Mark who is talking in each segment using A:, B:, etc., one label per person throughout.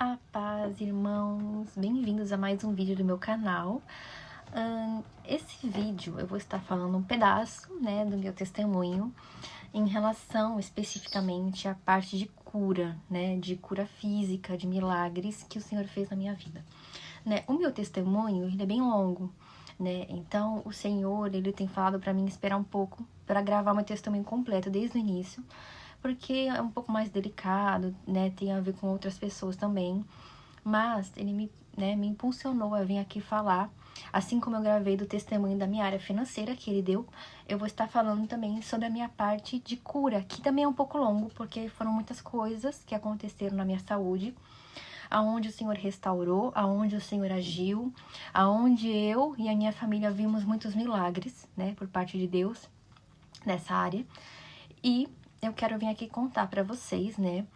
A: A paz, irmãos! Bem-vindos a mais um vídeo do meu canal. Esse vídeo eu vou estar falando um pedaço, né, do meu testemunho em relação especificamente à parte de cura, né, de cura física, de milagres que o Senhor fez na minha vida. Né? O meu testemunho, ele é bem longo, né? Então o Senhor, ele tem falado para mim esperar um pouco para gravar meu testemunho completo desde o início, porque é um pouco mais delicado, né? Tem a ver com outras pessoas também. Mas ele me impulsionou a vir aqui falar, assim como eu gravei do testemunho da minha área financeira que ele deu, eu vou estar falando também sobre a minha parte de cura, que também é um pouco longo, porque foram muitas coisas que aconteceram na minha saúde, aonde o Senhor restaurou, aonde o Senhor agiu, aonde eu e a minha família vimos muitos milagres, né, por parte de Deus nessa área. E eu quero vir aqui contar pra vocês, né,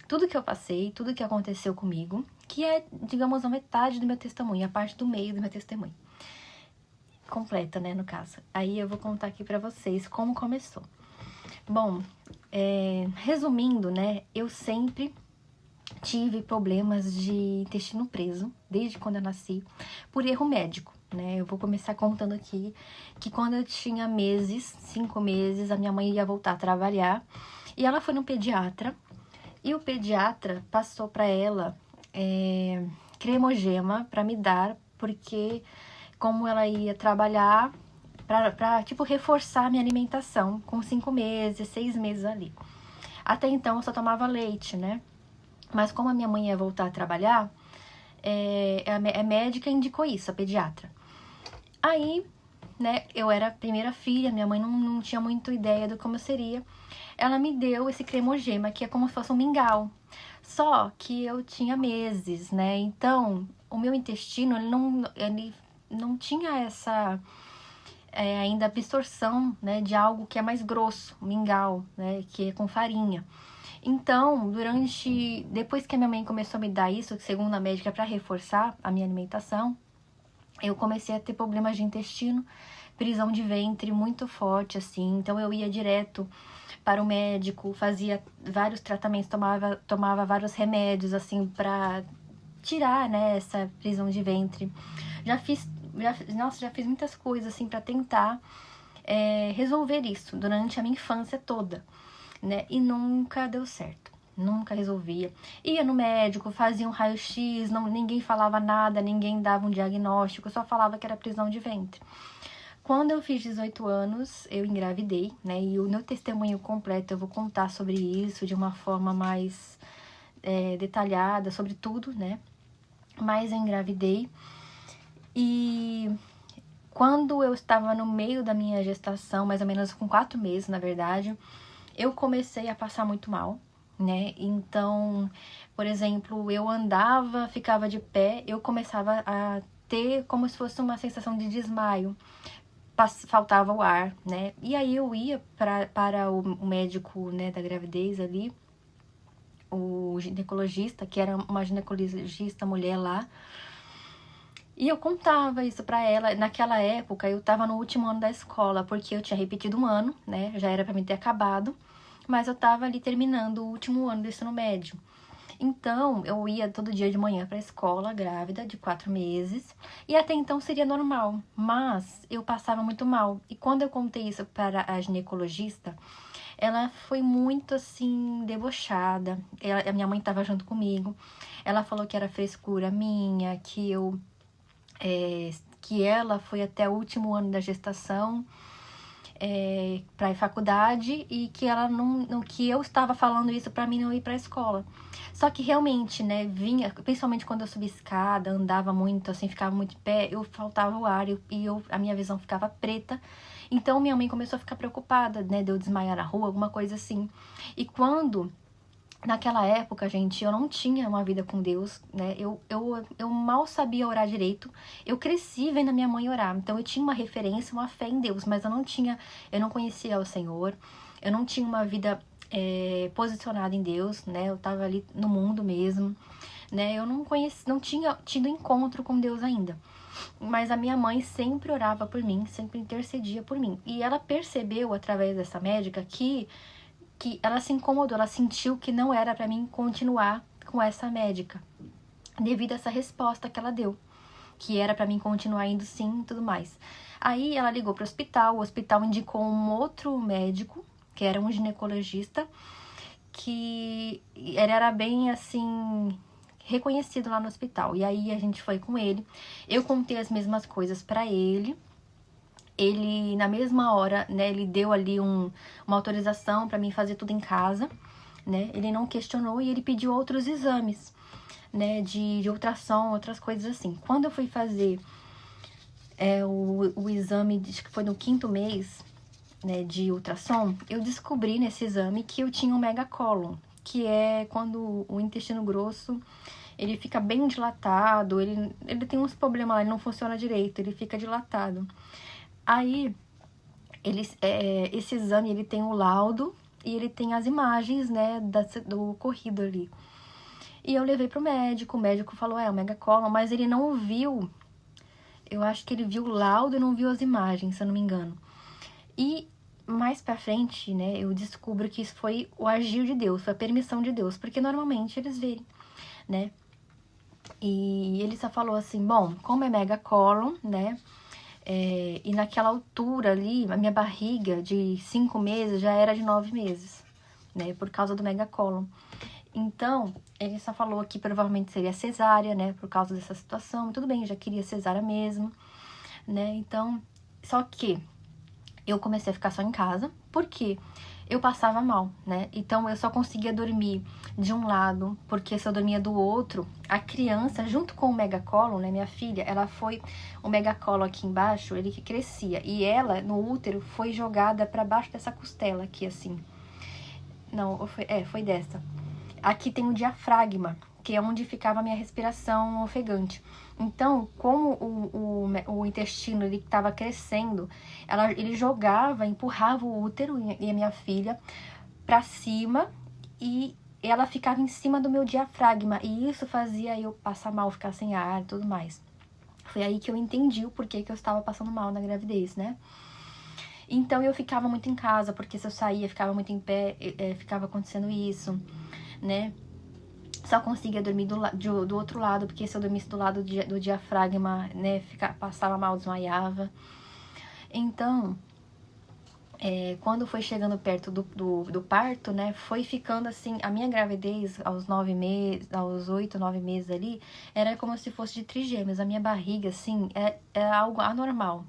A: tudo que eu passei, tudo que aconteceu comigo, que é, digamos, a metade do meu testemunho, a parte do meio do meu testemunho. Completa, né, no caso. Aí eu vou contar aqui pra vocês como começou. Bom, resumindo, né, eu sempre tive problemas de intestino preso, desde quando eu nasci, por erro médico, né? Eu vou começar contando aqui que quando eu tinha meses, 5 meses, a minha mãe ia voltar a trabalhar, e ela foi no pediatra, e o pediatra passou para ela cremogema para me dar, porque como ela ia trabalhar, para tipo, reforçar a minha alimentação com 5 meses, 6 meses ali. Até então eu só tomava leite, né? Mas como a minha mãe ia voltar a trabalhar, a médica indicou isso, a pediatra. Aí, né, eu era a primeira filha, minha mãe não tinha muita ideia do como seria. Ela me deu esse cremogema, que é como se fosse um mingau. Só que eu tinha meses, né? Então, o meu intestino, ele não tinha essa ainda absorção, né, de algo que é mais grosso, mingau, né, que é com farinha. Então, depois que a minha mãe começou a me dar isso, segundo a médica, para reforçar a minha alimentação, eu comecei a ter problemas de intestino, prisão de ventre muito forte, assim. Então, eu ia direto para o médico, fazia vários tratamentos, tomava vários remédios, assim, para tirar, né, essa prisão de ventre. Já fiz muitas coisas, assim, para tentar resolver isso durante a minha infância toda, né? E nunca deu certo, nunca resolvia. Ia no médico, fazia um raio-x, ninguém falava nada, ninguém dava um diagnóstico, só falava que era prisão de ventre. Quando eu fiz 18 anos, eu engravidei, né? E o meu testemunho completo eu vou contar sobre isso de uma forma mais detalhada, sobre tudo, né? Mas eu engravidei e quando eu estava no meio da minha gestação, mais ou menos com 4 meses, na verdade, eu comecei a passar muito mal, né? Então, por exemplo, eu andava, ficava de pé, eu começava a ter como se fosse uma sensação de desmaio, faltava o ar, né? E aí eu ia para o médico, né, da gravidez ali, o ginecologista, que era uma ginecologista mulher lá, e eu contava isso pra ela. Naquela época eu tava no último ano da escola, porque eu tinha repetido um ano, né, já era pra mim ter acabado, mas eu tava ali terminando o último ano do ensino médio. Então, eu ia todo dia de manhã pra escola, grávida, de 4 meses, e até então seria normal, mas eu passava muito mal. E quando eu contei isso para a ginecologista, ela foi muito, assim, debochada. A minha mãe tava junto comigo, ela falou que era frescura minha, que ela foi até o último ano da gestação, para ir faculdade, e que ela que eu estava falando isso para mim não ir para a escola. Só que realmente, né, vinha, principalmente quando eu subia escada, andava muito, assim, ficava muito em pé, eu faltava o ar a minha visão ficava preta. Então minha mãe começou a ficar preocupada, né, de eu desmaiar na rua, alguma coisa assim. E naquela época, gente, eu não tinha uma vida com Deus, né? Eu mal sabia orar direito. Eu cresci vendo a minha mãe orar. Então eu tinha uma referência, uma fé em Deus, mas eu não conhecia o Senhor. Eu não tinha uma vida posicionada em Deus, né? Eu tava ali no mundo mesmo, né? Eu não tinha tido encontro com Deus ainda. Mas a minha mãe sempre orava por mim, sempre intercedia por mim. E ela percebeu, através dessa médica, que ela se incomodou, ela sentiu que não era pra mim continuar com essa médica. devido a essa resposta que ela deu, que era pra mim continuar indo sim e tudo mais. Aí ela ligou pro hospital, o hospital indicou um outro médico, que era um ginecologista, que ele era bem assim reconhecido lá no hospital. E aí a gente foi com ele, eu contei as mesmas coisas pra ele. Ele, na mesma hora, né, ele deu ali uma autorização pra mim fazer tudo em casa, né? Ele não questionou e ele pediu outros exames, né, de ultrassom, outras coisas assim. Quando eu fui fazer o exame, acho que foi no 5º mês, né, de ultrassom, eu descobri nesse exame que eu tinha um megacólon, que é quando o intestino grosso, ele fica bem dilatado, ele tem uns problemas lá, ele não funciona direito, ele fica dilatado. Aí, esse exame, ele tem o laudo e ele tem as imagens, né, do ocorrido ali. E eu levei pro médico, o médico falou, o megacólon, mas ele não viu, eu acho que ele viu o laudo e não viu as imagens, se eu não me engano. E mais pra frente, né, eu descubro que isso foi o agir de Deus, foi a permissão de Deus, porque normalmente eles veem, né. E ele só falou assim, bom, como é megacólon, né, e naquela altura ali, a minha barriga de 5 meses já era de 9 meses, né, por causa do megacólon. Então, ele só falou que provavelmente seria cesárea, né, por causa dessa situação. Tudo bem, já queria cesárea mesmo, né, então... Só que eu comecei a ficar só em casa, porque eu passava mal, né, então eu só conseguia dormir de um lado, porque se eu dormia do outro, a criança, junto com o megacólon, né, minha filha, ela foi... O megacólon aqui embaixo, ele que crescia, e ela, no útero, foi jogada pra baixo dessa costela aqui, assim. Não, foi dessa. Aqui tem o diafragma, que é onde ficava a minha respiração ofegante. Então, como o intestino ele estava crescendo, ele jogava, empurrava o útero e a minha filha para cima e ela ficava em cima do meu diafragma. E isso fazia eu passar mal, ficar sem ar e tudo mais. Foi aí que eu entendi o porquê que eu estava passando mal na gravidez, né? Então, eu ficava muito em casa, porque se eu saía, ficava muito em pé, ficava acontecendo isso, né? Só conseguia dormir do outro lado, porque se eu dormisse do lado do diafragma, né, passava mal, desmaiava. Então, quando foi chegando perto do parto, né, foi ficando assim, a minha gravidez aos 9 meses, aos 8, 9 meses ali, era como se fosse de trigêmeos. A minha barriga, assim, é algo anormal.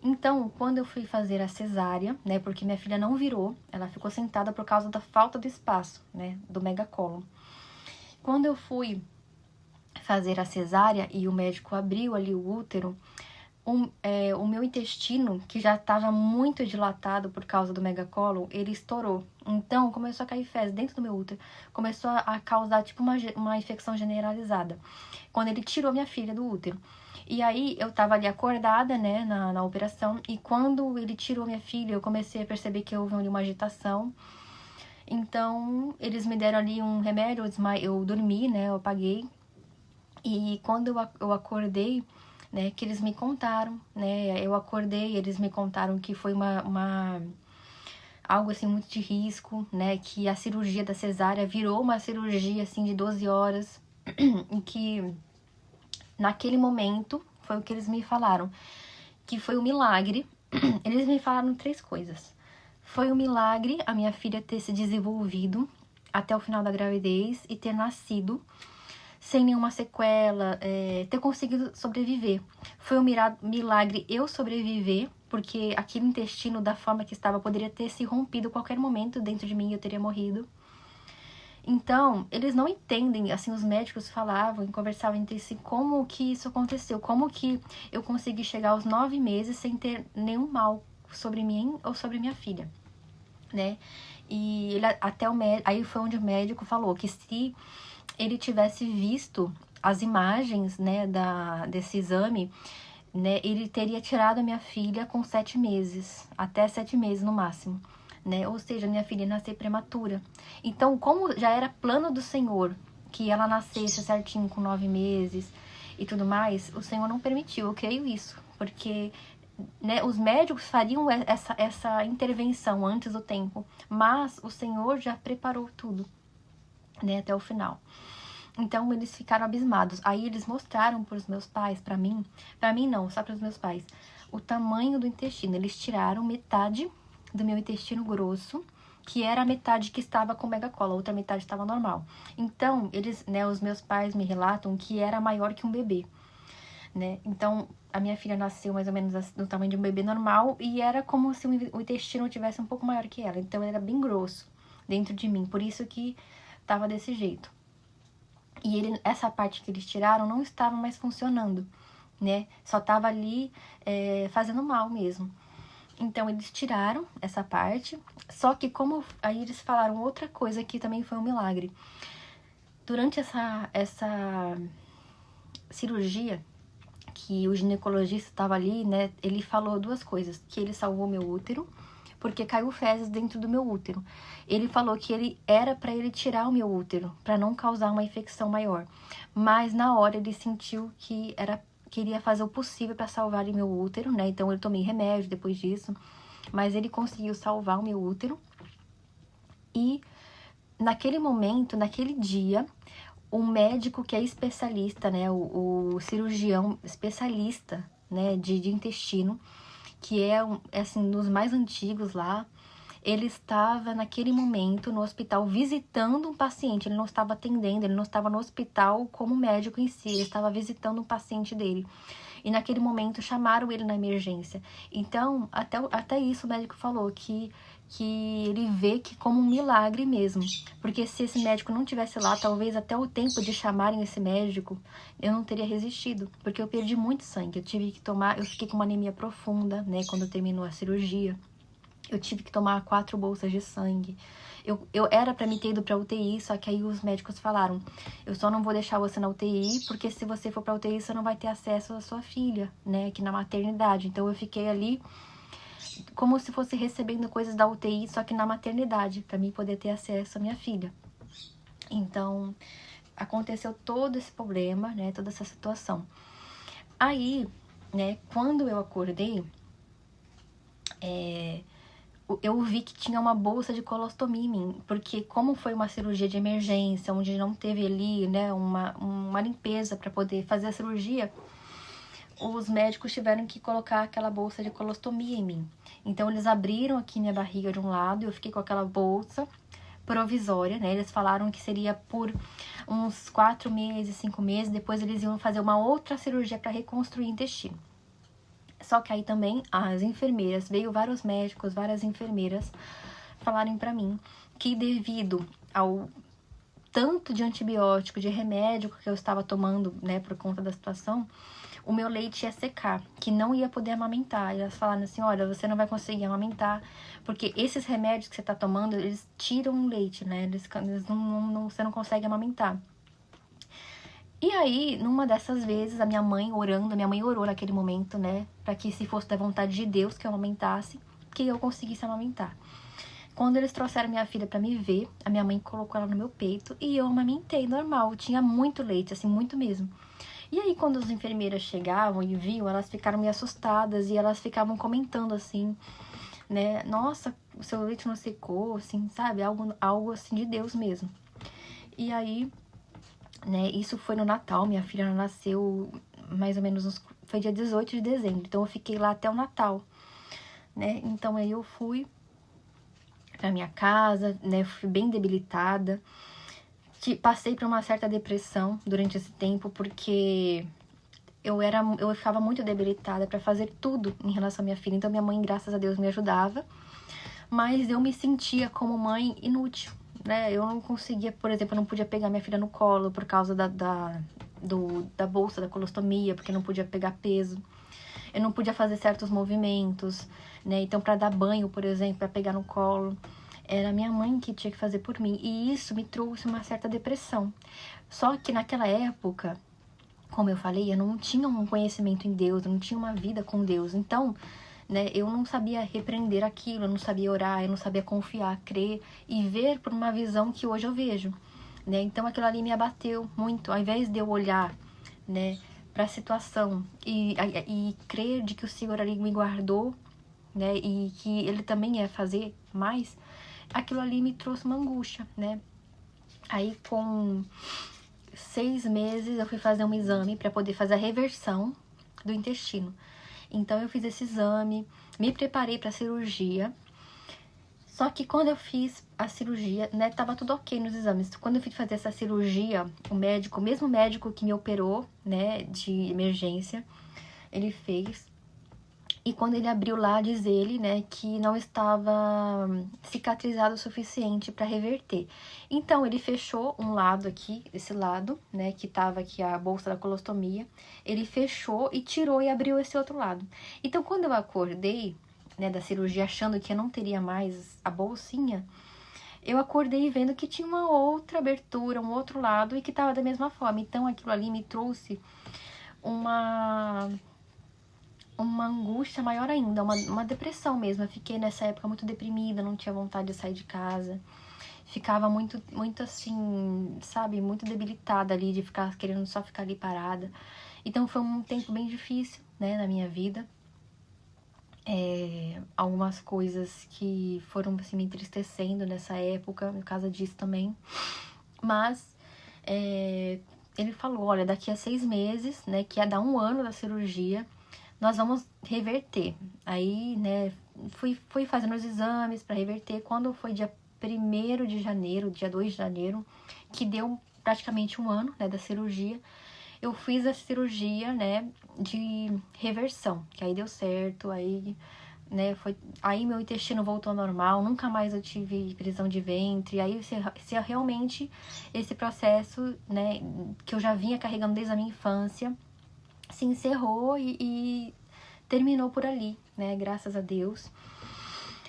A: Então, quando eu fui fazer a cesárea, né, porque minha filha não virou, ela ficou sentada por causa da falta do espaço, né, do megacólon. Quando eu fui fazer a cesárea e o médico abriu ali o útero, o meu intestino, que já estava muito dilatado por causa do megacólon, ele estourou. Então, começou a cair fezes dentro do meu útero. Começou a causar, tipo, uma infecção generalizada. Quando ele tirou minha filha do útero. E aí, eu tava ali acordada, né, na operação. E quando ele tirou minha filha, eu comecei a perceber que houve ali uma agitação. Então, eles me deram ali um remédio, eu dormi, né, eu apaguei. E quando eu acordei, né, que eles me contaram, né, eu acordei, eles me contaram que foi algo assim muito de risco, né, que a cirurgia da cesárea virou uma cirurgia assim de 12 horas, e que naquele momento foi o que eles me falaram, que foi um milagre. Eles me falaram 3 coisas. Foi um milagre a minha filha ter se desenvolvido até o final da gravidez e ter nascido sem nenhuma sequela, ter conseguido sobreviver. Foi um milagre eu sobreviver, porque aquele intestino, da forma que estava, poderia ter se rompido a qualquer momento dentro de mim e eu teria morrido. Então, eles não entendem, assim, os médicos falavam e conversavam entre si como que isso aconteceu, como que eu consegui chegar aos 9 meses sem ter nenhum mal sobre mim ou sobre minha filha, né? E aí foi onde o médico falou que se ele tivesse visto as imagens, né, desse exame, né, ele teria tirado a minha filha com 7 meses, até 7 meses no máximo, né, ou seja, minha filha ia nascer prematura. Então, como já era plano do Senhor que ela nascesse certinho com 9 meses e tudo mais, o Senhor não permitiu, eu creio isso, porque, né, os médicos fariam essa intervenção antes do tempo, mas o Senhor já preparou tudo, né, até o final. Então, eles ficaram abismados. Aí, eles mostraram para os meus pais, para mim não, só para os meus pais, o tamanho do intestino. Eles tiraram metade do meu intestino grosso, que era a metade que estava com megacola, a outra metade estava normal. Então, eles, né, os meus pais me relatam que era maior que um bebê, né? Então, a minha filha nasceu mais ou menos do tamanho de um bebê normal e era como se o intestino tivesse um pouco maior que ela. Então, ele era bem grosso dentro de mim, por isso que tava desse jeito. E essa parte que eles tiraram não estava mais funcionando, né? Só tava ali fazendo mal mesmo. Então, eles tiraram essa parte, só que aí eles falaram outra coisa que também foi um milagre. Durante essa cirurgia, que o ginecologista estava ali, né, ele falou duas coisas, que ele salvou meu útero, porque caiu fezes dentro do meu útero. Ele falou que era para ele tirar o meu útero, para não causar uma infecção maior. Mas na hora ele sentiu que queria fazer o possível para salvar o meu útero, né? Então eu tomei remédio depois disso, mas ele conseguiu salvar o meu útero. E naquele momento, naquele dia, o médico que é especialista, né, o cirurgião especialista, né, de intestino, que é assim, um dos mais antigos lá, ele estava naquele momento no hospital visitando um paciente, ele não estava atendendo, ele não estava no hospital como médico em si, ele estava visitando um paciente dele. E naquele momento chamaram ele na emergência. Então, até isso o médico falou, que ele vê que como um milagre mesmo. Porque se esse médico não tivesse lá, talvez até o tempo de chamarem esse médico, eu não teria resistido. Porque eu perdi muito sangue, eu fiquei com uma anemia profunda, né, quando terminou a cirurgia. Eu tive que tomar 4 bolsas de sangue. Eu era pra me ter ido pra UTI, só que aí os médicos falaram, eu só não vou deixar você na UTI, porque se você for pra UTI, você não vai ter acesso à sua filha, né, aqui na maternidade. Então eu fiquei ali como se fosse recebendo coisas da UTI, só que na maternidade, pra mim poder ter acesso à minha filha. Então, aconteceu todo esse problema, né, toda essa situação. Aí, né, quando eu acordei, eu vi que tinha uma bolsa de colostomia em mim, porque como foi uma cirurgia de emergência, onde não teve ali, né, uma limpeza para poder fazer a cirurgia, os médicos tiveram que colocar aquela bolsa de colostomia em mim. Então, eles abriram aqui minha barriga de um lado, eu fiquei com aquela bolsa provisória, né, eles falaram que seria por uns 4 meses, 5 meses, depois eles iam fazer uma outra cirurgia para reconstruir o intestino. Só que aí também as enfermeiras, veio vários médicos, várias enfermeiras falarem pra mim que devido ao tanto de antibiótico, de remédio que eu estava tomando, né, por conta da situação, o meu leite ia secar, que não ia poder amamentar. E elas falaram assim, olha, você não vai conseguir amamentar, porque esses remédios que você tá tomando, eles tiram o leite, né, você não consegue amamentar. E aí, numa dessas vezes, a minha mãe orou naquele momento, né, pra que se fosse da vontade de Deus que eu amamentasse, que eu conseguisse amamentar. Quando eles trouxeram minha filha pra me ver, a minha mãe colocou ela no meu peito e eu amamentei normal, tinha muito leite, assim, muito mesmo. E aí, quando as enfermeiras chegavam e viam, elas ficaram meio assustadas e elas ficavam comentando assim, né, nossa, o seu leite não secou, assim, sabe, algo assim de Deus mesmo. E aí, né, isso foi no Natal, minha filha nasceu mais ou menos, foi dia 18 de dezembro, então eu fiquei lá até o Natal, né, então aí eu fui pra minha casa, né, fui bem debilitada, passei por uma certa depressão durante esse tempo, porque eu ficava muito debilitada pra fazer tudo em relação à minha filha, então minha mãe, graças a Deus, me ajudava, mas eu me sentia como mãe inútil, né, eu não conseguia, por exemplo, eu não podia pegar minha filha no colo por causa da bolsa da colostomia, porque não podia pegar peso, eu não podia fazer certos movimentos, né, então para dar banho, por exemplo, para pegar no colo, era minha mãe que tinha que fazer por mim, e isso me trouxe uma certa depressão. Só que naquela época, como eu falei, eu não tinha um conhecimento em Deus, eu não tinha uma vida com Deus, então, né, eu não sabia repreender aquilo, eu não sabia orar, eu não sabia confiar, crer e ver por uma visão que hoje eu vejo, né? Então aquilo ali me abateu muito, ao invés de eu olhar, né, para a situação e crer de que o Senhor ali me guardou, né, e que Ele também ia fazer mais, aquilo ali me trouxe uma angústia, né? Aí 6 meses eu fui fazer um exame para poder fazer a reversão do intestino. Então eu fiz esse exame, me preparei para a cirurgia. Só que quando eu fiz a cirurgia, né, tava tudo ok nos exames. Quando eu fui fazer essa cirurgia, o mesmo médico que me operou, né, de emergência, ele fez. E quando ele abriu lá, diz ele, né, que não estava cicatrizado o suficiente para reverter. Então, ele fechou um lado aqui, esse lado, né, que tava aqui a bolsa da colostomia. Ele fechou e tirou e abriu esse outro lado. Então, quando eu acordei, né, da cirurgia, achando que eu não teria mais a bolsinha, eu acordei vendo que tinha uma outra abertura, um outro lado, e que tava da mesma forma. Então, aquilo ali me trouxe uma angústia maior ainda, uma depressão mesmo. Eu fiquei nessa época muito deprimida, não tinha vontade de sair de casa. Ficava muito assim, sabe, muito debilitada ali, de ficar querendo só ficar ali parada. Então foi um tempo bem difícil, né, na minha vida. Algumas coisas que foram assim, me entristecendo nessa época, por causa disso também. Mas ele falou, olha, daqui a 6 meses, né, que ia dar 1 ano da cirurgia, nós vamos reverter. Aí, né, fui fazendo os exames para reverter. Quando foi dia 1º de janeiro, dia 2 de janeiro, que deu praticamente 1 ano, né, da cirurgia, eu fiz a cirurgia, né, de reversão, que aí deu certo, aí, né, aí meu intestino voltou ao normal, nunca mais eu tive prisão de ventre, aí se realmente esse processo, né, que eu já vinha carregando desde a minha infância, se encerrou e terminou por ali, né, graças a Deus.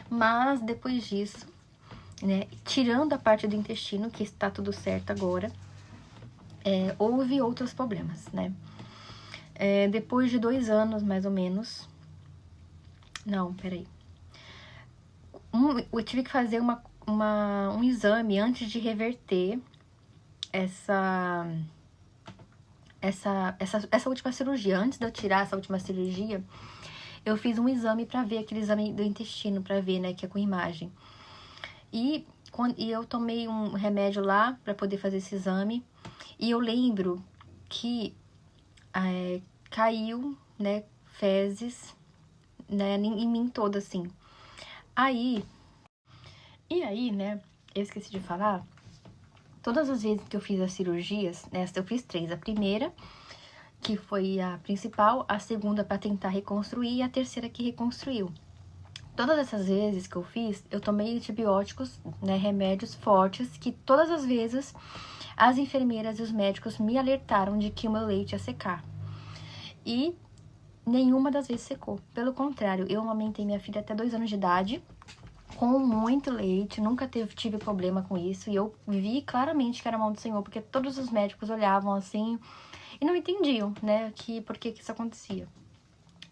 A: Mas depois disso, né, tirando a parte do intestino, que está tudo certo agora, houve outros problemas, né. Depois de 2 anos, mais ou menos, não, peraí, eu tive que fazer um exame antes de reverter essa última cirurgia. Antes de eu tirar essa última cirurgia, eu fiz um exame pra ver, aquele exame do intestino, pra ver, né, que é com imagem. E eu tomei um remédio lá pra poder fazer esse exame. E eu lembro que caiu, né, fezes, né, em mim toda, assim. E aí, né, eu esqueci de falar, todas as vezes que eu fiz as cirurgias, né, eu fiz 3. A primeira, que foi a principal, a segunda para tentar reconstruir e a terceira que reconstruiu. Todas essas vezes que eu fiz, eu tomei antibióticos, né, remédios fortes, que todas as vezes as enfermeiras e os médicos me alertaram de que o meu leite ia secar. E nenhuma das vezes secou. Pelo contrário, eu amamentei minha filha até 2 anos de idade, com muito leite, nunca tive problema com isso. E eu vi claramente que era a mão do Senhor, porque todos os médicos olhavam assim e não entendiam, né, por que isso acontecia.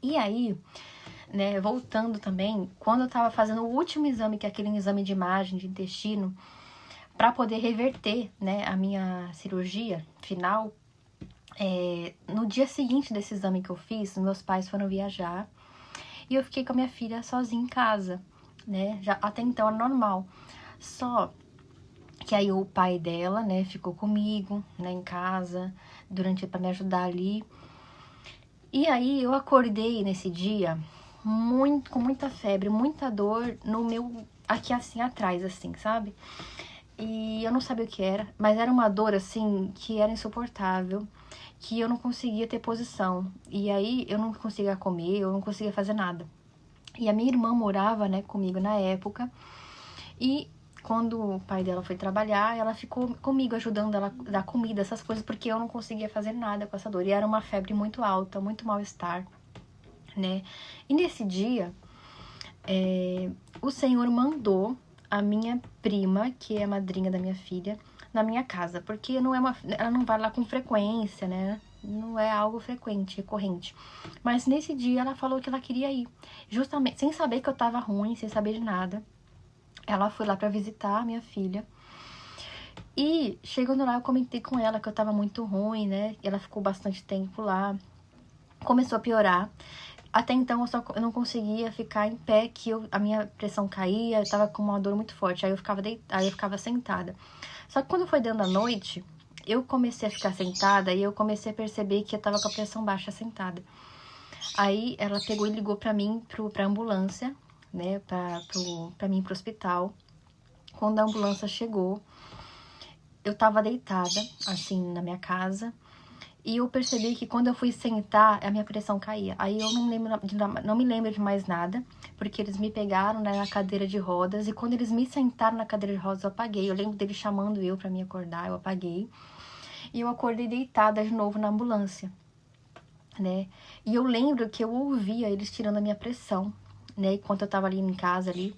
A: E aí, né, voltando também, quando eu tava fazendo o último exame, que é aquele exame de imagem de intestino, para poder reverter, né, a minha cirurgia final, no dia seguinte desse exame que eu fiz, meus pais foram viajar e eu fiquei com a minha filha sozinha em casa, né, até então era normal. Só que aí o pai dela, né, ficou comigo, né, em casa, para me ajudar ali. E aí eu acordei nesse dia com muita febre, muita dor no meu, aqui assim atrás, assim, sabe? E eu não sabia o que era, mas era uma dor assim que era insuportável, que eu não conseguia ter posição. E aí eu não conseguia comer, eu não conseguia fazer nada. E a minha irmã morava, né, comigo na época. E quando o pai dela foi trabalhar, ela ficou comigo ajudando ela a dar comida, essas coisas, porque eu não conseguia fazer nada com essa dor. E era uma febre muito alta, muito mal-estar, né? E nesse dia, o Senhor mandou a minha prima, que é a madrinha da minha filha, na minha casa, porque ela não vai lá com frequência, né? Não é algo frequente, recorrente. Mas nesse dia ela falou que ela queria ir, justamente sem saber que eu tava ruim, sem saber de nada. Ela foi lá pra visitar a minha filha. E chegando lá, eu comentei com ela que eu tava muito ruim, né? E ela ficou bastante tempo lá. Começou a piorar. Até então eu não conseguia ficar em pé, que a minha pressão caía, eu tava com uma dor muito forte. Aí eu ficava sentada. Só que quando foi dentro da noite, eu comecei a ficar sentada e eu comecei a perceber que eu tava com a pressão baixa sentada. Aí ela pegou e ligou pra mim, pra ambulância, né, pra mim pro hospital. Quando a ambulância chegou, eu tava deitada, assim, na minha casa. E eu percebi que quando eu fui sentar, a minha pressão caía. Aí eu não me lembro de mais nada, porque eles me pegaram, né, na cadeira de rodas. E quando eles me sentaram na cadeira de rodas, eu apaguei. Eu lembro deles chamando eu pra me acordar, eu apaguei. E eu acordei deitada de novo na ambulância, né? E eu lembro que eu ouvia eles tirando a minha pressão, né? Enquanto eu tava ali em casa ali.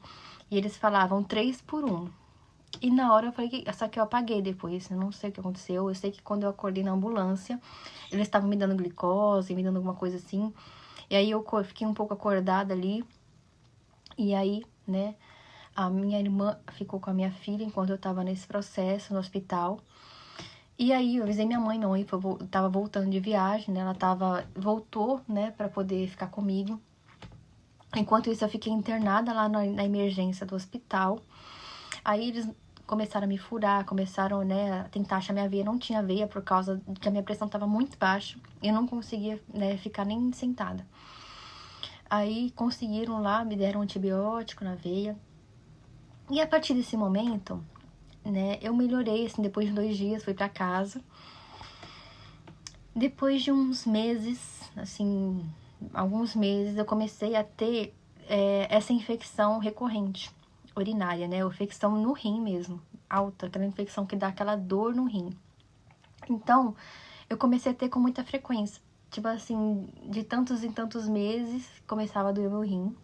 A: E eles falavam 3 por 1. E na hora eu falei, só que eu apaguei depois, eu não sei o que aconteceu. Eu sei que quando eu acordei na ambulância, eles estavam me dando glicose, me dando alguma coisa assim. E aí eu fiquei um pouco acordada ali. E aí, né, a minha irmã ficou com a minha filha enquanto eu tava nesse processo no hospital. E aí eu avisei minha mãe tava voltando de viagem, né, voltou, né, pra poder ficar comigo. Enquanto isso eu fiquei internada lá na emergência do hospital. Aí eles começaram a me furar, começaram, né, a tentar achar minha veia. Não tinha veia por causa que a minha pressão estava muito baixa. E eu não conseguia, né, ficar nem sentada. Aí conseguiram lá, me deram um antibiótico na veia. E a partir desse momento, né, eu melhorei, assim, depois de 2 dias, fui pra casa. Depois de uns meses, assim, alguns meses, eu comecei a ter essa infecção recorrente urinária, né? Infecção no rim mesmo, alta, aquela infecção que dá aquela dor no rim. Então, eu comecei a ter com muita frequência. Tipo assim, de tantos em tantos meses, começava a doer meu rim.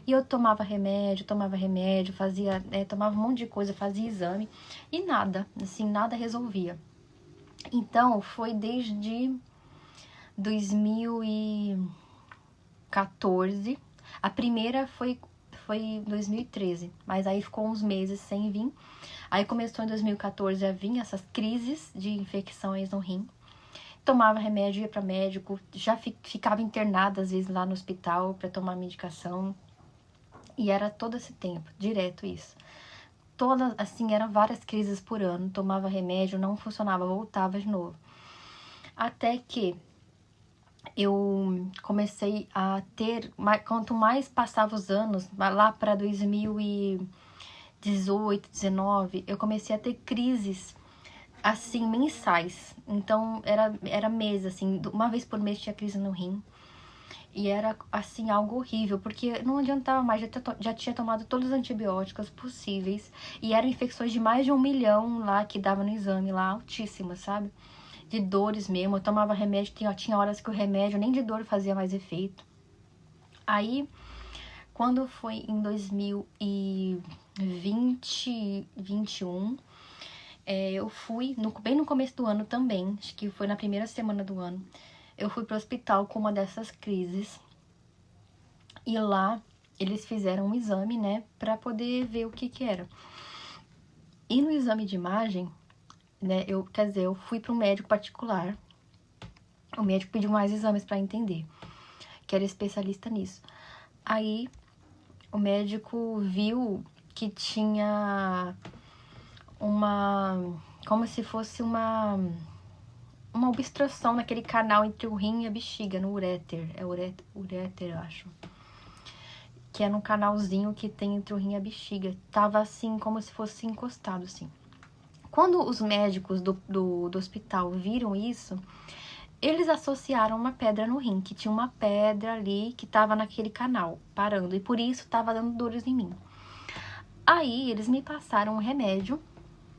A: E eu tomava remédio, fazia, tomava um monte de coisa, fazia exame. E nada, assim, nada resolvia. Então, foi desde 2014. A primeira foi em 2013, mas aí ficou uns meses sem vir. Aí começou em 2014 a vir essas crises de infecções no rim. Tomava remédio, ia para médico, já ficava internada às vezes lá no hospital para tomar medicação. E era todo esse tempo, direto isso. Todas, assim, eram várias crises por ano, tomava remédio, não funcionava, voltava de novo. Até que eu comecei a ter, quanto mais passava os anos, lá para 2018, 19, eu comecei a ter crises, assim, mensais. Então, era mês, assim, uma vez por mês tinha crise no rim. E era, assim, algo horrível, porque não adiantava mais, já tinha tomado todos os antibióticos possíveis. E eram infecções de mais de 1 milhão lá, que dava no exame lá, altíssimas, sabe? De dores mesmo, eu tomava remédio, tinha horas que o remédio nem de dor fazia mais efeito. Aí, quando foi em 2021, eu fui, bem no começo do ano também, acho que foi na primeira semana do ano, eu fui pro hospital com uma dessas crises. E lá, eles fizeram um exame, né, pra poder ver o que era. E no exame de imagem, né, eu fui para um médico particular. O médico pediu mais exames para entender, que era especialista nisso. Aí o médico viu que tinha como se fosse uma obstrução naquele canal entre o rim e a bexiga, no uréter. É uréter, eu acho. Que é no canalzinho que tem entre o rim e a bexiga. Tava assim, como se fosse encostado, assim. Quando os médicos do hospital viram isso, eles associaram uma pedra no rim, que tinha uma pedra ali que tava naquele canal, parando, e por isso tava dando dores em mim. Aí, eles me passaram um remédio,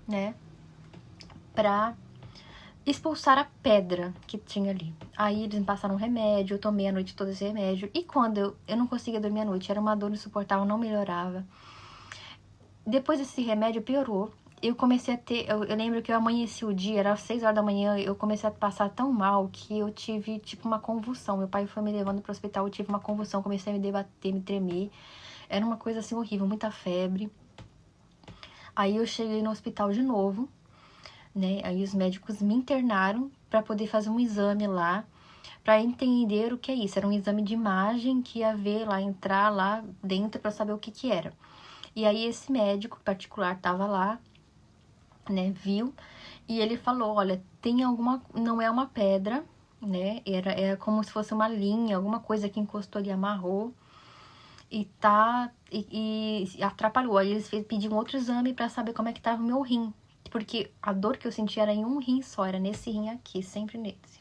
A: né, pra expulsar a pedra que tinha ali. Aí, eles me passaram um remédio, eu tomei a noite toda esse remédio, e quando eu não conseguia dormir à noite, era uma dor insuportável, não melhorava. Depois desse remédio, piorou. Eu comecei a ter, eu lembro que eu amanheci o dia, era 6 horas da manhã, eu comecei a passar tão mal que eu tive, tipo, uma convulsão. Meu pai foi me levando pro hospital, eu tive uma convulsão, comecei a me debater, me tremer. Era uma coisa, assim, horrível, muita febre. Aí eu cheguei no hospital de novo, né, aí os médicos me internaram pra poder fazer um exame lá, pra entender o que é isso. Era um exame de imagem que ia ver lá, entrar lá dentro pra saber o que era. E aí esse médico particular tava lá, né, viu, E ele falou, olha, tem alguma... Não é uma pedra, né? Era como se fosse uma linha, alguma coisa que encostou ali, amarrou. E atrapalhou. Aí eles pediram outro exame pra saber como é que tava o meu rim. Porque a dor que eu sentia era em um rim só, era nesse rim aqui, sempre nesse.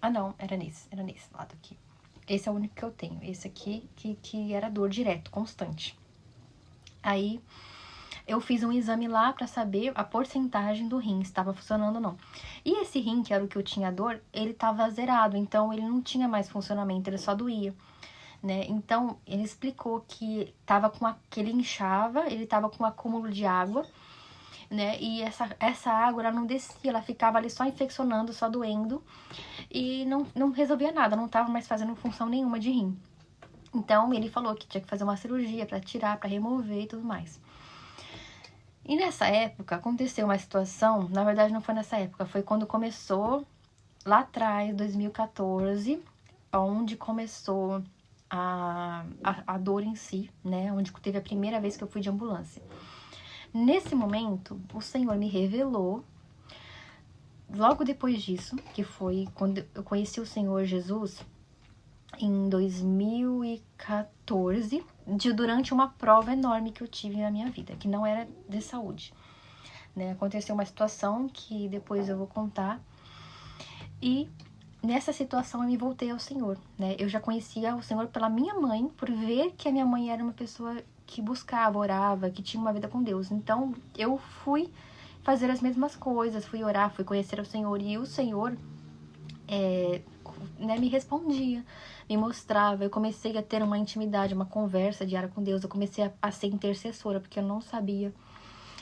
A: Ah, não, era nesse lado aqui. Esse é o único que eu tenho. Esse aqui que era dor direto, constante. Aí eu fiz um exame lá pra saber a porcentagem do rim, se estava funcionando ou não. E esse rim, que era o que eu tinha dor, ele tava zerado, então ele não tinha mais funcionamento, ele só doía. Né? Então, ele explicou que que ele inchava, ele tava com um acúmulo de água, né? E essa água, ela não descia, ela ficava ali só infeccionando, só doendo, e não resolvia nada, não tava mais fazendo função nenhuma de rim. Então, ele falou que tinha que fazer uma cirurgia pra tirar, pra remover e tudo mais. E nessa época, aconteceu uma situação, na verdade não foi nessa época, foi quando começou, lá atrás, 2014, onde começou a dor em si, né? Onde teve a primeira vez que eu fui de ambulância. Nesse momento, o Senhor me revelou, logo depois disso, que foi quando eu conheci o Senhor Jesus, em 2014, durante uma prova enorme que eu tive na minha vida, que não era de saúde. Né? Aconteceu uma situação que depois eu vou contar, e nessa situação eu me voltei ao Senhor, né? Eu já conhecia o Senhor pela minha mãe, por ver que a minha mãe era uma pessoa que buscava, orava, que tinha uma vida com Deus. Então, eu fui fazer as mesmas coisas, fui orar, fui conhecer o Senhor. E o Senhor né, me respondia, me mostrava. Eu comecei a ter uma intimidade, uma conversa diária com Deus. Eu comecei a ser intercessora, porque eu não sabia.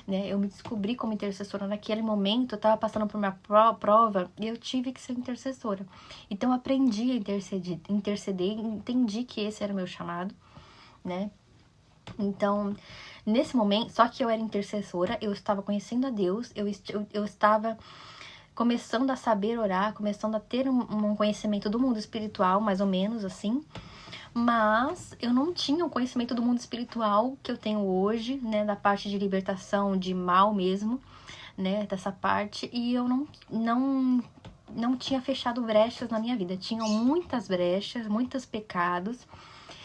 A: Né? Eu me descobri como intercessora naquele momento, eu estava passando por uma prova e eu tive que ser intercessora. Então eu aprendi a interceder, entendi que esse era o meu chamado, né? Então, nesse momento, só que eu era intercessora, eu estava conhecendo a Deus, eu estava começando a saber orar, começando a ter um conhecimento do mundo espiritual, mais ou menos assim. Mas eu não tinha o conhecimento do mundo espiritual que eu tenho hoje, né, da parte de libertação, de mal mesmo, né, dessa parte, e eu não tinha fechado brechas na minha vida. Tinham muitas brechas, muitos pecados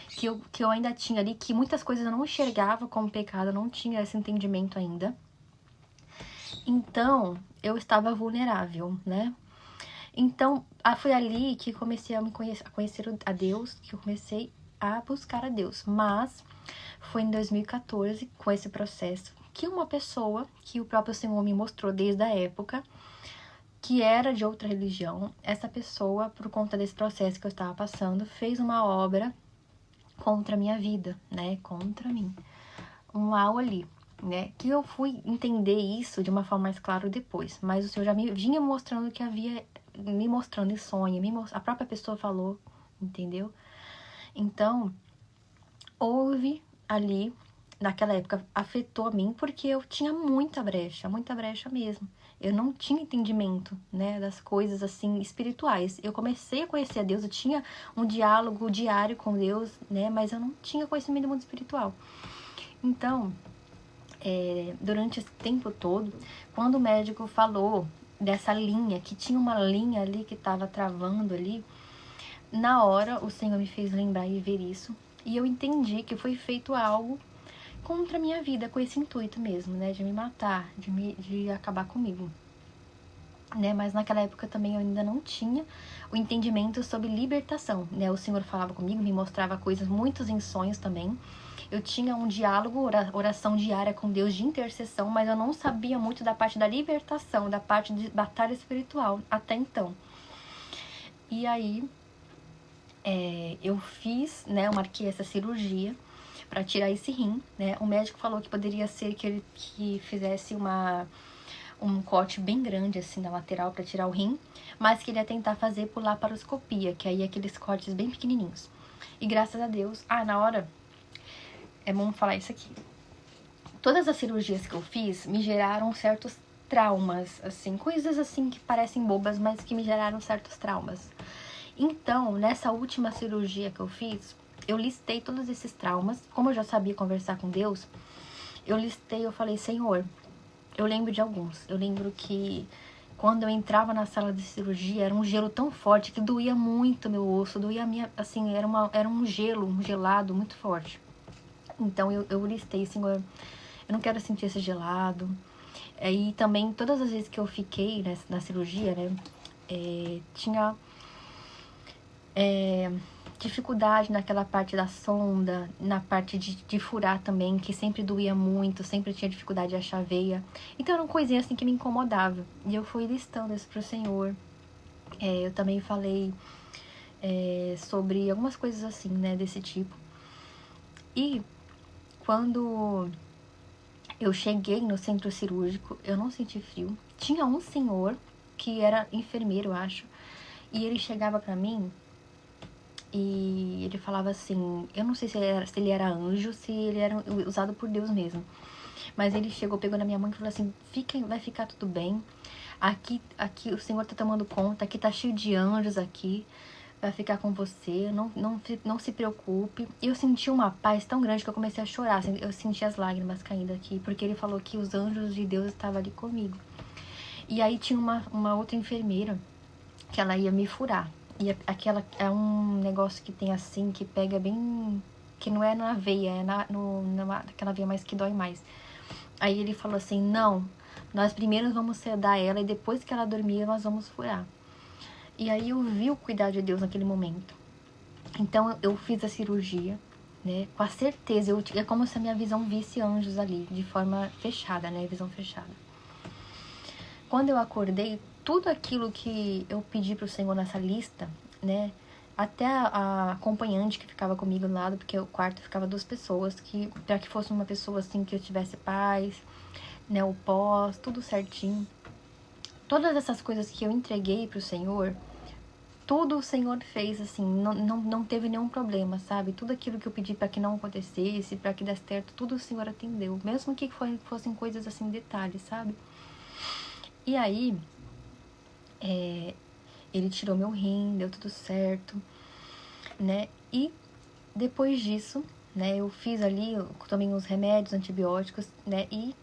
A: que eu ainda tinha ali, que muitas coisas eu não enxergava como pecado, eu não tinha esse entendimento ainda. Então, eu estava vulnerável, né? Então, foi ali que comecei a conhecer a Deus, que eu comecei a buscar a Deus. Mas foi em 2014, com esse processo, que uma pessoa, que o próprio Senhor me mostrou desde a época, que era de outra religião, essa pessoa, por conta desse processo que eu estava passando, fez uma obra contra a minha vida, né? Contra mim. Um mal ali. Né, que eu fui entender isso de uma forma mais clara depois, mas o Senhor já me vinha mostrando que havia, me mostrando em sonho, a própria pessoa falou, entendeu? Então, houve ali, naquela época, afetou a mim, porque eu tinha muita brecha mesmo. Eu não tinha entendimento, né, das coisas, assim, espirituais. Eu comecei a conhecer a Deus, eu tinha um diálogo diário com Deus, né, mas eu não tinha conhecimento do mundo espiritual. Então, durante esse tempo todo, quando o médico falou dessa linha, que tinha uma linha ali que estava travando ali, na hora o Senhor me fez lembrar e ver isso, e eu entendi que foi feito algo contra a minha vida, com esse intuito mesmo, né, de me matar, de acabar comigo. Né, mas naquela época também eu ainda não tinha o entendimento sobre libertação, né, o Senhor falava comigo, me mostrava coisas, muitos em sonhos também. Eu tinha um diálogo, oração diária com Deus de intercessão, mas eu não sabia muito da parte da libertação, da parte de batalha espiritual, até então. E aí, eu fiz, né, eu marquei essa cirurgia para tirar esse rim, né, o médico falou que poderia ser que fizesse um corte bem grande, assim, na lateral para tirar o rim, mas que ele ia tentar fazer por laparoscopia, que aí é aqueles cortes bem pequenininhos. E graças a Deus, na hora... É bom falar isso aqui. Todas as cirurgias que eu fiz me geraram certos traumas, assim, coisas assim que parecem bobas, mas que me geraram certos traumas. Então, nessa última cirurgia que eu fiz, eu listei todos esses traumas. Como eu já sabia conversar com Deus, eu falei, Senhor, Eu lembro de alguns. Eu lembro que quando eu entrava na sala de cirurgia, era um gelo tão forte que doía muito meu osso, doía a minha, assim, era um gelo, um gelado muito forte. Então eu listei, Senhor, eu não quero sentir esse gelado. Aí também, todas as vezes que eu fiquei na cirurgia, né, tinha dificuldade naquela parte da sonda, na parte de furar também, que sempre doía muito, sempre tinha dificuldade de achar veia. Então eram coisinhas assim que me incomodavam. E eu fui listando isso pro Senhor. Eu também falei sobre algumas coisas assim, né, desse tipo. E quando eu cheguei no centro cirúrgico, eu não senti frio. Tinha um senhor que era enfermeiro, eu acho, e ele chegava pra mim e ele falava assim, eu não sei se ele era anjo, se ele era usado por Deus mesmo, mas ele chegou, pegou na minha mão e falou assim, vai ficar tudo bem, aqui o Senhor tá tomando conta, aqui tá cheio de anjos aqui, vai ficar com você, não se preocupe. E eu senti uma paz tão grande que eu comecei a chorar, assim, eu senti as lágrimas caindo aqui, porque ele falou que os anjos de Deus estavam ali comigo. E aí tinha uma outra enfermeira que ela ia me furar. E aquela é um negócio que tem assim, que pega bem, que não é na veia, é naquela veia mais que dói mais. Aí ele falou assim, não, nós primeiro vamos sedar ela e depois que ela dormir nós vamos furar. E aí eu vi o cuidado de Deus naquele momento. Então eu fiz a cirurgia, né? Com a certeza, é como se a minha visão visse anjos ali, de forma fechada, né? Visão fechada. Quando eu acordei, tudo aquilo que eu pedi pro Senhor nessa lista, né? Até a acompanhante que ficava comigo do lado, porque o quarto ficava 2 pessoas, para que fosse uma pessoa assim que eu tivesse paz, né? O pós, tudo certinho. Todas essas coisas que eu entreguei pro Senhor, tudo o Senhor fez, assim, não teve nenhum problema, sabe? Tudo aquilo que eu pedi para que não acontecesse, para que desse certo, tudo o Senhor atendeu. Mesmo que fossem coisas assim, detalhes, sabe? E aí, ele tirou meu rim, deu tudo certo, né? E depois disso, né, eu fiz ali, eu tomei uns remédios, antibióticos, né? E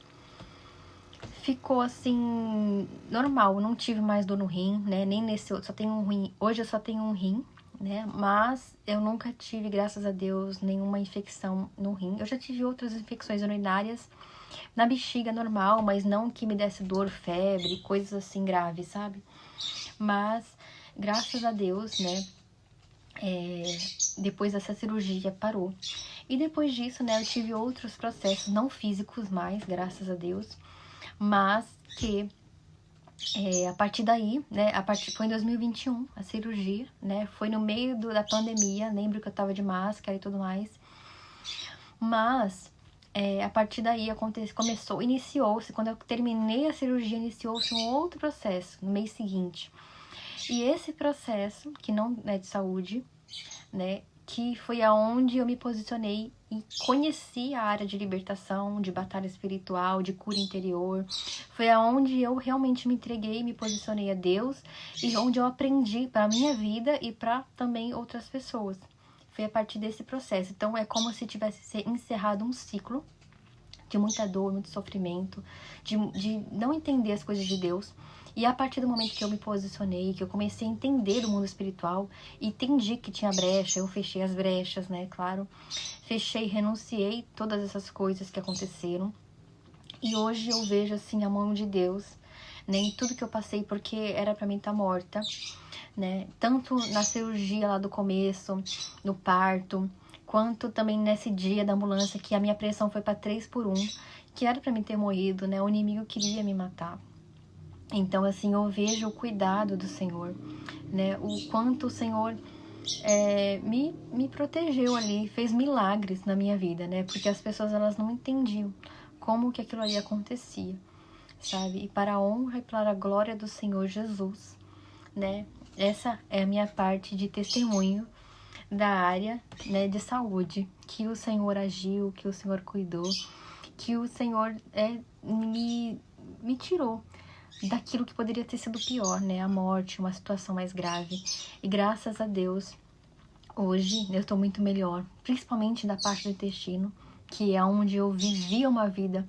A: ficou assim, normal, não tive mais dor no rim, né, nem nesse outro, só tenho um rim, hoje eu só tenho um rim, né, mas eu nunca tive, graças a Deus, nenhuma infecção no rim. Eu já tive outras infecções urinárias na bexiga normal, mas não que me desse dor, febre, coisas assim graves, sabe? Mas, graças a Deus, né, depois dessa cirurgia parou. E depois disso, né, eu tive outros processos, não físicos mais, graças a Deus, mas que a partir daí, né, foi em 2021 a cirurgia, né, foi no meio da pandemia, lembro que eu tava de máscara e tudo mais, mas a partir daí iniciou-se, quando eu terminei a cirurgia, iniciou-se um outro processo no mês seguinte, e esse processo, que não é de saúde, né, que foi aonde eu me posicionei e conheci a área de libertação, de batalha espiritual, de cura interior. Foi aonde eu realmente me entreguei, me posicionei a Deus e onde eu aprendi para a minha vida e para também outras pessoas. Foi a partir desse processo. Então é como se tivesse encerrado um ciclo de muita dor, muito sofrimento, de não entender as coisas de Deus. E a partir do momento que eu me posicionei, que eu comecei a entender o mundo espiritual, entendi que tinha brecha, eu fechei as brechas, né, claro. Fechei, renunciei todas essas coisas que aconteceram. E hoje eu vejo, assim, a mão de Deus, né, em tudo que eu passei, porque era pra mim estar morta, né. Tanto na cirurgia lá do começo, no parto, quanto também nesse dia da ambulância, que a minha pressão foi pra 3/1, que era pra mim ter morrido, né, o inimigo queria me matar. Então, assim, eu vejo o cuidado do Senhor, né? O quanto o Senhor me protegeu ali, fez milagres na minha vida, né? Porque as pessoas, elas não entendiam como que aquilo ali acontecia, sabe? E para a honra e para a glória do Senhor Jesus, né? Essa é a minha parte de testemunho da área, né, de saúde, que o Senhor agiu, que o Senhor cuidou, que o Senhor me tirou daquilo que poderia ter sido pior, né? A morte, uma situação mais grave. E graças a Deus, hoje eu tô muito melhor, principalmente da parte do intestino, que é onde eu vivia uma vida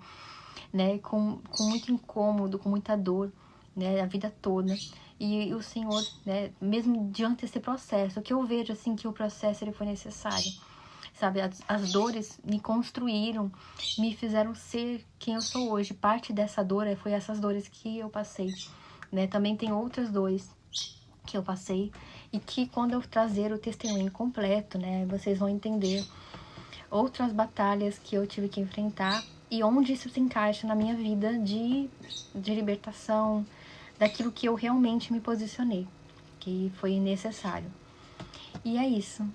A: né, com muito incômodo, com muita dor, né, a vida toda. E o Senhor, né, mesmo diante desse processo, o que eu vejo, assim, que o processo ele foi necessário, sabe? As dores me construíram, me fizeram ser quem eu sou hoje. Parte dessa dor foi essas dores que eu passei, né? Também tem outras dores que eu passei e que quando eu trazer o testemunho completo, né, vocês vão entender outras batalhas que eu tive que enfrentar e onde isso se encaixa na minha vida de libertação, daquilo que eu realmente me posicionei, que foi necessário. E é isso.